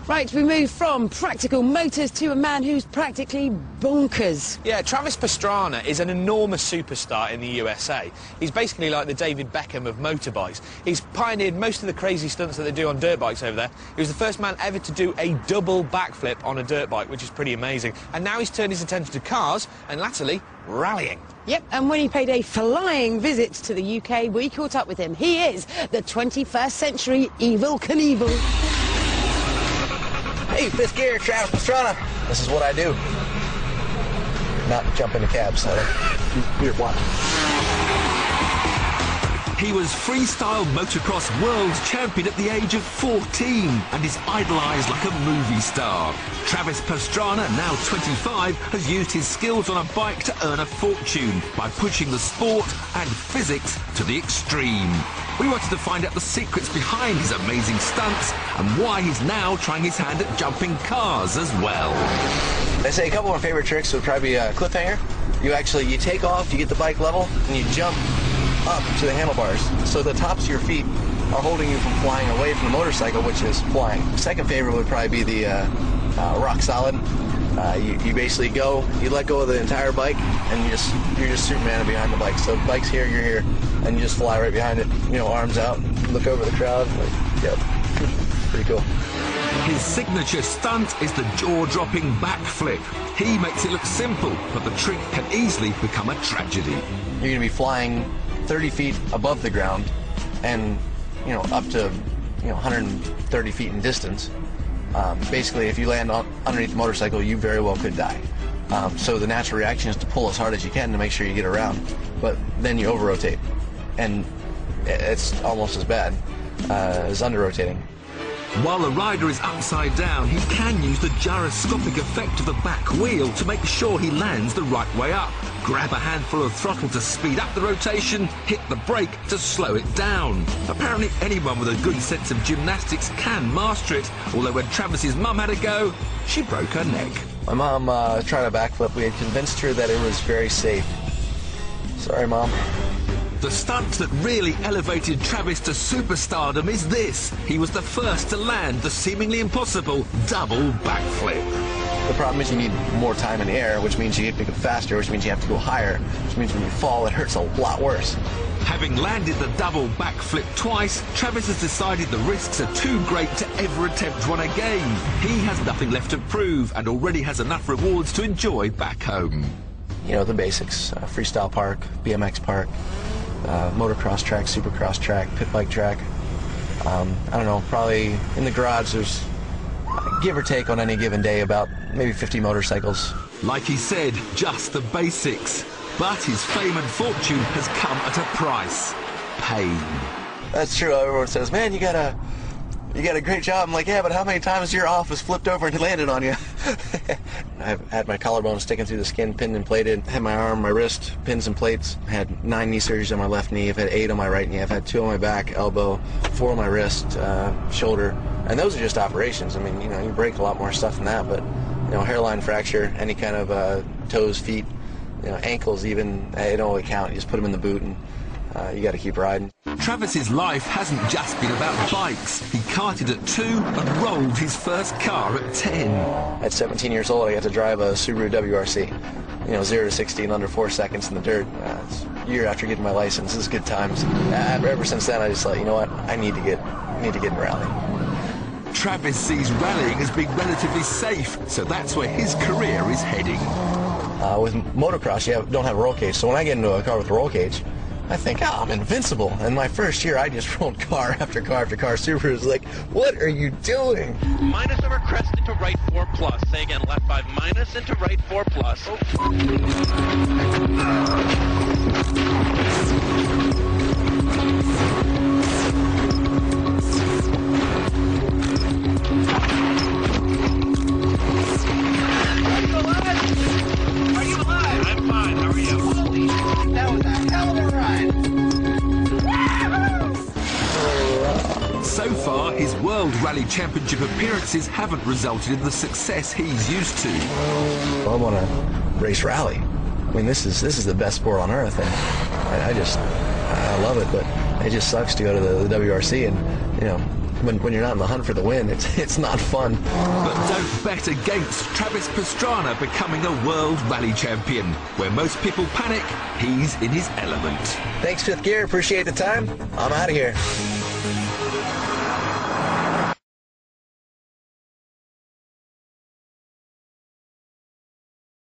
Right, we move from practical motors to a man who's practically bonkers. Yeah, Travis Pastrana is an enormous superstar in the USA. He's basically like the David Beckham of motorbikes. He's pioneered most of the crazy stunts that they do on dirt bikes over there. He was the first man ever to do a double backflip on a dirt bike, which is pretty amazing. And now he's turned his attention to cars and latterly rallying. Yep, and when he paid a flying visit to the UK, we caught up with him. He is the 21st century Evel Knievel. Hey, fifth gear, Travis Pastrana. This is what I do. Not jump into cabs. Here, watch. He was freestyle motocross world champion at the age of 14 and is idolised like a movie star. Travis Pastrana, now 25, has used his skills on a bike to earn a fortune by pushing the sport and physics to the extreme. We wanted to find out the secrets behind his amazing stunts and why he's now trying his hand at jumping cars as well. They say a couple of my favorite tricks would probably be a cliffhanger. You take off, you get the bike level, and you jump up to the handlebars. So the tops of your feet are holding you from flying away from the motorcycle, which is flying. Second favorite would probably be the rock solid. You basically you let go of the entire bike, and you're just Superman behind the bike. So the bike's here, you're here, and you just fly right behind it. You know, arms out, look over the crowd. Like, yep, pretty cool. His signature stunt is the jaw-dropping backflip. He makes it look simple, but the trick can easily become a tragedy. You're going to be flying 30 feet above the ground, and up to 130 feet in distance. Basically, if you land underneath the motorcycle, you very well could die. So the natural reaction is to pull as hard as you can to make sure you get around, but then you over-rotate, and it's almost as bad as under-rotating. While the rider is upside down, he can use the gyroscopic effect of the back wheel to make sure he lands the right way up. Grab a handful of throttle to speed up the rotation, hit the brake to slow it down. Apparently anyone with a good sense of gymnastics can master it, although when Travis's mum had a go, she broke her neck. My mom tried a backflip. We had convinced her that it was very safe. Sorry, Mom. The stunt that really elevated Travis to superstardom is this. He was the first to land the seemingly impossible double backflip. The problem is you need more time in the air, which means you have to go faster, which means you have to go higher, which means when you fall, it hurts a lot worse. Having landed the double backflip twice, Travis has decided the risks are too great to ever attempt one again. He has nothing left to prove and already has enough rewards to enjoy back home. You know, the basics, freestyle park, BMX park, motocross track, supercross track, pit bike track. I don't know, probably in the garage there's, give or take on any given day, about maybe 50 motorcycles. Like he said, just the basics. But his fame and fortune has come at a price. Pain. That's true. Everyone says, man, you got a great job. I'm like, yeah, but how many times your office flipped over and landed on you? I've had my collarbone sticking through the skin, pinned and plated. Had my arm, my wrist, pins and plates. I had 9 knee surgeries on my left knee. I've had 8 on my right knee. I've had 2 on my back, elbow, 4 on my wrist, shoulder. And those are just operations. I mean, you break a lot more stuff than that, but, hairline fracture, any kind of toes, feet, ankles even, they don't really count. You just put them in the boot and you got to keep riding. Travis's life hasn't just been about bikes. He karted at 2 and rolled his first car at 10. At 17 years old, I got to drive a Subaru WRC. 0 to 60 in under 4 seconds in the dirt. It's a year after getting my license. This is good times. Ever since then, I just thought, you know what, I need to get in rally. Travis sees rallying as being relatively safe, so that's where his career is heading. With motocross, you don't have a roll cage, so when I get into a car with a roll cage, I think, I'm invincible. And my first year, I just rolled car after car after car. Subaru's like, what are you doing? Minus over crest into right 4 plus. Say again, left 5 minus into right 4 plus. Are you alive? I'm fine. How are you? Holy shit, that was a hell of a ride. So far, his World Rally Championship appearances haven't resulted in the success he's used to. I want to race rally. I mean, this is the best sport on earth, and I love it, but it just sucks to go to the WRC and, when you're not in the hunt for the win, it's not fun. But don't bet against Travis Pastrana becoming a world rally champion. Where most people panic, he's in his element. Thanks, Fifth Gear. Appreciate the time. I'm out of here.